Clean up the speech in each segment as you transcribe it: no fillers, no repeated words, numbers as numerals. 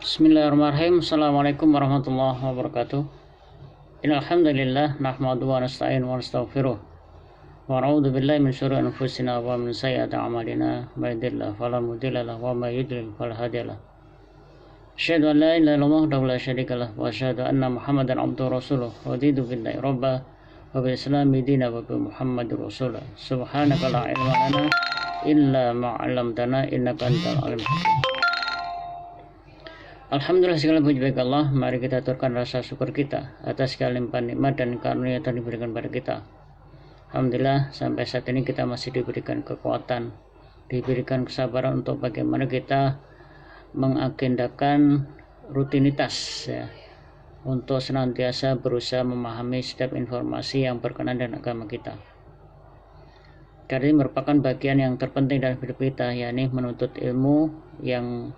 Bismillahirrahmanirrahim. Assalamualaikum warahmatullahi wabarakatuh. Innal hamdalillah nahmaduhu wa nasta'inu wa nastaghfiruh wa na'udzu billahi min syururi anfusina wa min sayyiati a'malina. May yahdihillahu fala mudilla lahu wa may yudlil fala hadiya lahu. Asyhadu an la ilaha illallah wahdahu la syarika lahu wa asyhadu anna Muhammadan abduhu wa rasuluh. Raditu billahi rabba wa bil islami dinan wa bi Muhammadir rasulullah. Subhanaka la ilma lana illa ma 'allamtana innaka antal alimul hakim. Alhamdulillah, segala puji bagi Allah. Mari kita aturkan rasa syukur kita atas segala limpahan nikmat dan karunia yang diberikan pada kita. Alhamdulillah, sampai saat ini kita masih diberikan kekuatan, diberikan kesabaran untuk bagaimana kita mengagendakan rutinitas ya, untuk senantiasa berusaha memahami setiap informasi yang berkenaan dengan agama kita. Karena ini merupakan bagian yang terpenting dalam hidup kita, yakni menuntut ilmu yang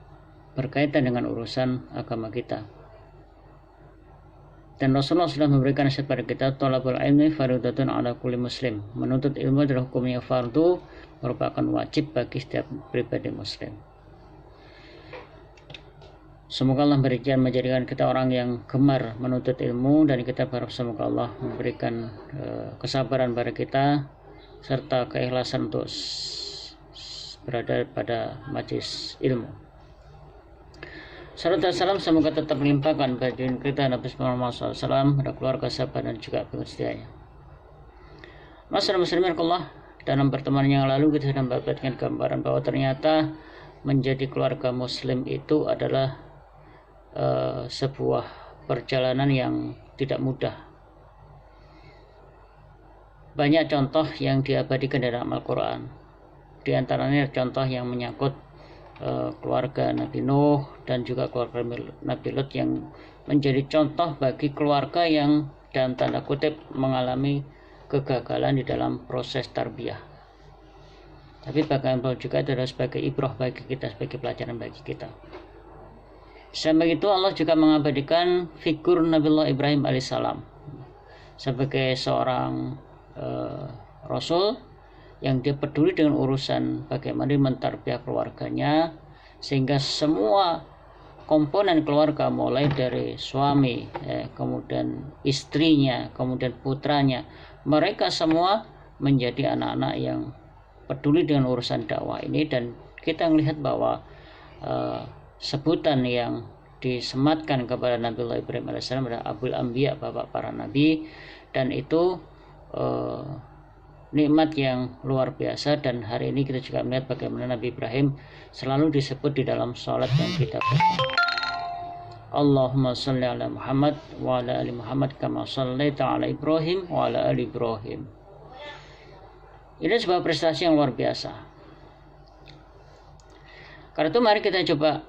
berkaitan dengan urusan agama kita. Dan Rasulullah sudah memberikan nasihat pada kita, thalabul ilmi fardhatun ala kulli muslim. Menuntut ilmu adalah hukumnya fardu, merupakan wajib bagi setiap pribadi muslim. Semoga Allah menjadikan kita orang yang gemar menuntut ilmu, dan kita berharap semoga Allah memberikan kesabaran pada kita serta keikhlasan untuk berada pada majelis ilmu. Salam dan salam semoga tetap melimpahkan bagi kita Nabi Muhammad SAW, pada keluarga, sahabat dan juga pengikut setianya. Masyaallah muslimin Allah, dalam pertemuan yang lalu kita sudah mendapatkan gambaran bahwa ternyata menjadi keluarga muslim itu adalah sebuah perjalanan yang tidak mudah. Banyak contoh yang diabadikan dalam Al-Quran. Di antaranya contoh yang menyangkut keluarga Nabi Nuh dan juga keluarga Nabi Lut, yang menjadi contoh bagi keluarga yang dalam tanda kutip mengalami kegagalan di dalam proses tarbiyah. Tapi bagaimana juga adalah sebagai ibrah bagi kita, sebagai pelajaran bagi kita. Sampai itu Allah juga mengabadikan figur Nabiullah Ibrahim alaihissalam sebagai seorang Rasul yang dia peduli dengan urusan bagaimana mentarbiyah keluarganya, sehingga semua komponen keluarga mulai dari suami, kemudian istrinya, kemudian putranya, mereka semua menjadi anak-anak yang peduli dengan urusan dakwah ini. Dan kita melihat bahwa sebutan yang disematkan kepada Nabiullah Ibrahim AS adalah Abul Anbiya, bapak para nabi, dan itu nikmat yang luar biasa. Dan hari ini kita juga melihat bagaimana Nabi Ibrahim selalu disebut di dalam sholat yang kita baca. Allahumma sholli ala Muhammad wa ala ali Muhammad kama shallaita ala Ibrahim wa ala ali Ibrahim. Ini sebuah prestasi yang luar biasa. Karena itu mari kita coba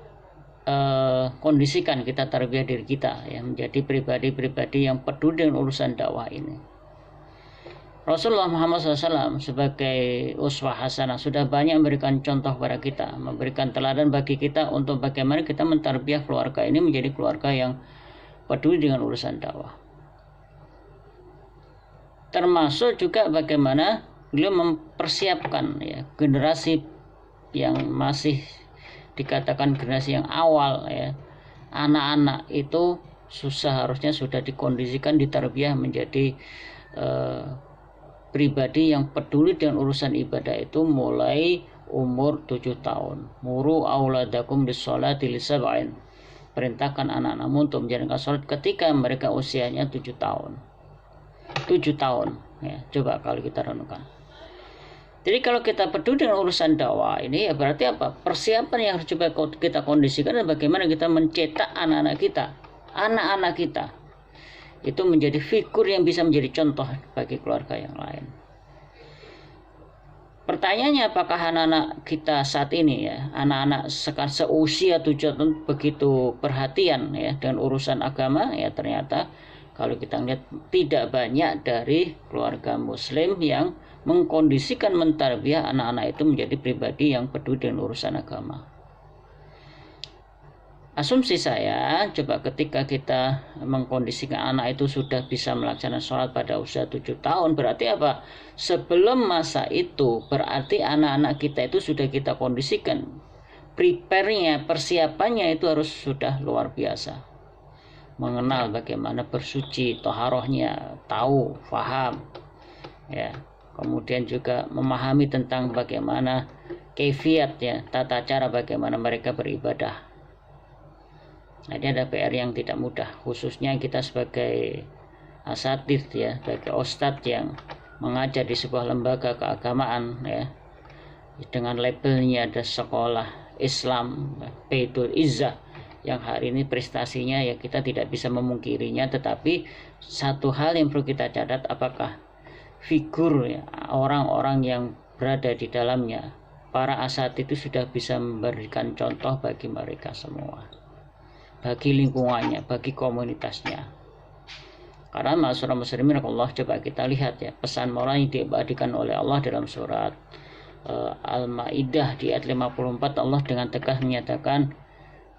kondisikan kita tarbiyah diri kita ya, menjadi pribadi-pribadi yang peduli dengan urusan dakwah ini. Rasulullah Muhammad SAW sebagai uswah hasanah sudah banyak memberikan contoh kepada kita, memberikan teladan bagi kita untuk bagaimana kita mentarbiyah keluarga ini menjadi keluarga yang peduli dengan urusan dakwah. Termasuk juga bagaimana beliau mempersiapkan ya, generasi yang masih dikatakan generasi yang awal ya, anak-anak itu harusnya sudah dikondisikan, ditarbiyah menjadi pribadi yang peduli dengan urusan ibadah itu mulai umur 7 tahun. Muru auladakum bis-sholati li-sab'in. Perintahkan anak-anakmu untuk menjalankan sholat ketika mereka usianya 7 tahun. 7 tahun ya, coba kalau kita renungkan. Jadi kalau kita peduli dengan urusan dakwah ini ya berarti apa? Persiapan yang harus coba kita kondisikan adalah bagaimana kita mencetak anak-anak kita. Anak-anak kita itu menjadi figur yang bisa menjadi contoh bagi keluarga yang lain. Pertanyaannya, apakah anak-anak kita saat ini ya, anak-anak seusia 7 tahun begitu perhatian ya dengan urusan agama? Ya ternyata kalau kita lihat tidak banyak dari keluarga muslim yang mengkondisikan mentarbiyah anak-anak itu menjadi pribadi yang peduli dengan urusan agama. Asumsi saya, coba ketika kita mengkondisikan anak itu sudah bisa melaksanakan sholat pada usia 7 tahun, berarti apa? Sebelum masa itu, berarti anak-anak kita itu sudah kita kondisikan prepare-nya, persiapannya itu harus sudah luar biasa. Mengenal bagaimana bersuci, toharohnya, tahu, faham, ya. Kemudian juga memahami tentang bagaimana kaifiat, ya, tata cara bagaimana mereka beribadah. Nah, ini ada PR yang tidak mudah, khususnya kita sebagai asatidz, ya, sebagai ustadz yang mengajar di sebuah lembaga keagamaan, ya, dengan labelnya ada sekolah Islam Baitul Izzah, yang hari ini prestasinya ya kita tidak bisa memungkirinya, tetapi satu hal yang perlu kita catat, apakah figur, ya, orang-orang yang berada di dalamnya, para asatidz itu sudah bisa memberikan contoh bagi mereka semua, bagi lingkungannya, bagi komunitasnya. Karena masyarakat muslimin Allah, coba kita lihat, ya, pesan moral yang diabadikan oleh Allah dalam surat Al-Maidah di ayat 54, Allah dengan tegas menyatakan,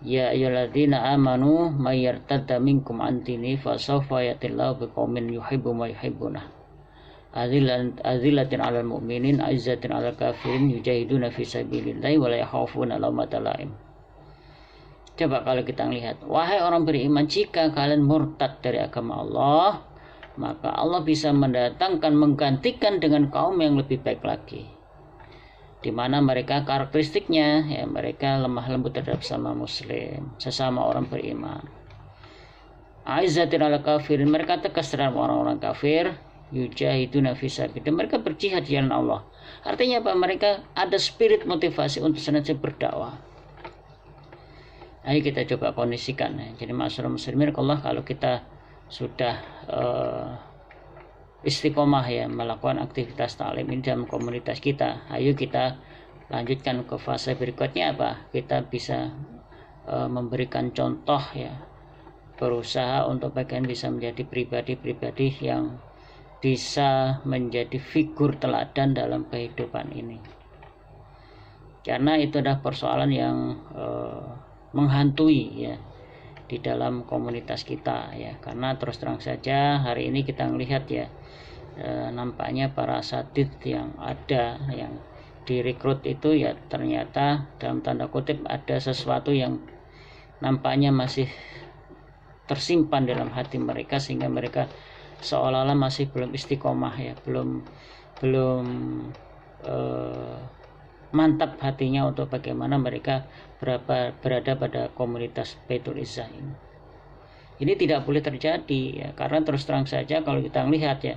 ya ayyuhalladzina amanu may yartadda minkum an dini fasawfa yatillahu biqaumin yuhibbu ma yuhibbuna azillatin 'alal mu'minin 'izzatin 'alal kafirin yujahiduna fi sabilillahi wa la yakhafuna lawmata laim. Coba kalau kita lihat, wahai orang beriman, jika kalian murtad dari agama Allah, maka Allah bisa mendatangkan, menggantikan dengan kaum yang lebih baik lagi, di mana mereka karakteristiknya, ya, mereka lemah lembut terhadap sesama muslim, sesama orang beriman. Aizzatin 'alal kafirin, mereka tegas terhadap orang-orang kafir. Yujahiduna fi sabilillah, mereka berjihad di jalan Allah. Artinya apa? Mereka ada spirit motivasi untuk senantiasa berdakwah. Ayo kita coba kondisikan, ya. Jadi masyarakat muslimin Allah, kalau kita sudah istiqomah, ya, melakukan aktivitas ta'lim ini dalam komunitas kita, ayo kita lanjutkan ke fase berikutnya, apa? Kita bisa memberikan contoh, ya, berusaha untuk bagian bisa menjadi pribadi-pribadi yang bisa menjadi figur teladan dalam kehidupan ini. Karena itu adalah persoalan yang menghantui, ya, di dalam komunitas kita, ya. Karena terus terang saja hari ini kita melihat, ya, nampaknya para asatidz yang ada, yang direkrut itu, ya, ternyata dalam tanda kutip ada sesuatu yang nampaknya masih tersimpan dalam hati mereka, sehingga mereka seolah-olah masih belum istiqomah, ya, belum mantap hatinya untuk bagaimana mereka berada pada komunitas Baitul Izzah ini. Ini tidak boleh terjadi, ya, karena terus terang saja kalau kita melihat, ya,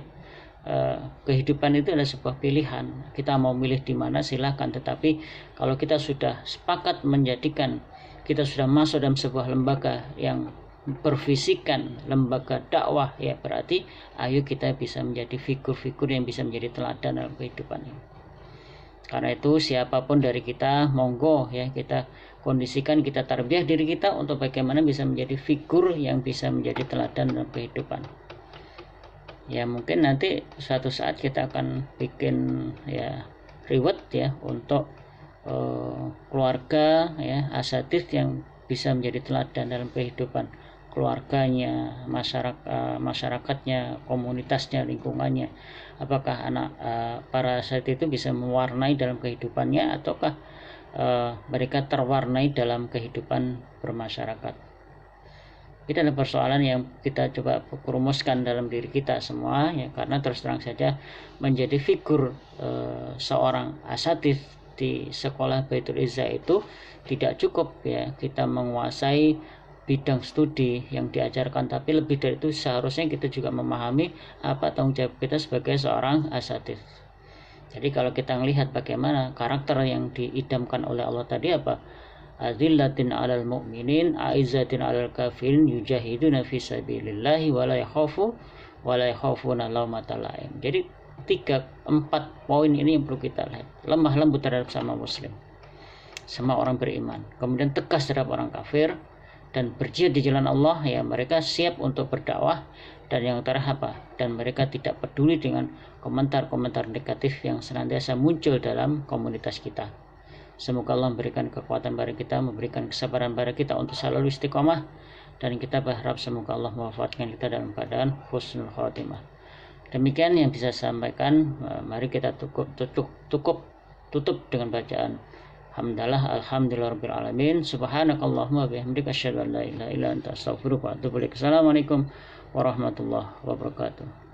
kehidupan itu adalah sebuah pilihan. Kita mau milih di mana silahkan, tetapi kalau kita sudah sepakat menjadikan, kita sudah masuk dalam sebuah lembaga yang berfisikan lembaga dakwah, ya, berarti ayo kita bisa menjadi figur-figur yang bisa menjadi teladan dalam kehidupan ini. Karena itu siapapun dari kita, monggo, ya, kita kondisikan, kita tarbiyah diri kita untuk bagaimana bisa menjadi figur yang bisa menjadi teladan dalam kehidupan. Ya, mungkin nanti suatu saat kita akan bikin, ya, reward, ya, untuk keluarga, ya, asatidz yang bisa menjadi teladan dalam kehidupan keluarganya, masyarakatnya, komunitasnya, lingkungannya. Apakah para asatidz itu bisa mewarnai dalam kehidupannya, ataukah mereka terwarnai dalam kehidupan bermasyarakat? Itu adalah persoalan yang kita coba rumuskan dalam diri kita semua, ya, karena terus terang saja menjadi figur seorang asatidz di sekolah Baitul Izzah itu tidak cukup, ya, kita menguasai bidang studi yang diajarkan, tapi lebih dari itu seharusnya kita juga memahami apa tanggung jawab kita sebagai seorang asatidz. Jadi kalau kita melihat bagaimana karakter yang diidamkan oleh Allah tadi, apa? Azillatin 'alal mu'minin, a'izzatin 'alal kafirin, yujahiduna fi sabilillahi wa la yakhafuna lawmata laim. Jadi 3-4 poin ini yang perlu kita lihat. Lemah lembut terhadap sama muslim, sama orang beriman, kemudian tegas terhadap orang kafir, dan berjihad di jalan Allah, ya, mereka siap untuk berdakwah, dan yang terakhir apa? Dan mereka tidak peduli dengan komentar-komentar negatif yang senantiasa muncul dalam komunitas kita. Semoga Allah memberikan kekuatan pada kita, memberikan kesabaran pada kita untuk selalu istiqomah, dan kita berharap semoga Allah mewafatkan kita dalam keadaan husnul khotimah. Demikian yang bisa saya sampaikan. Mari kita tutup dengan bacaan Hamdalah, alhamdulillahirabbil alamin. Subhanakallahumma bihamdika asyhadu an la ilaha illa anta astaghfiruka wa atubu ilaik. Assalamualaikum warahmatullahi wabarakatuh.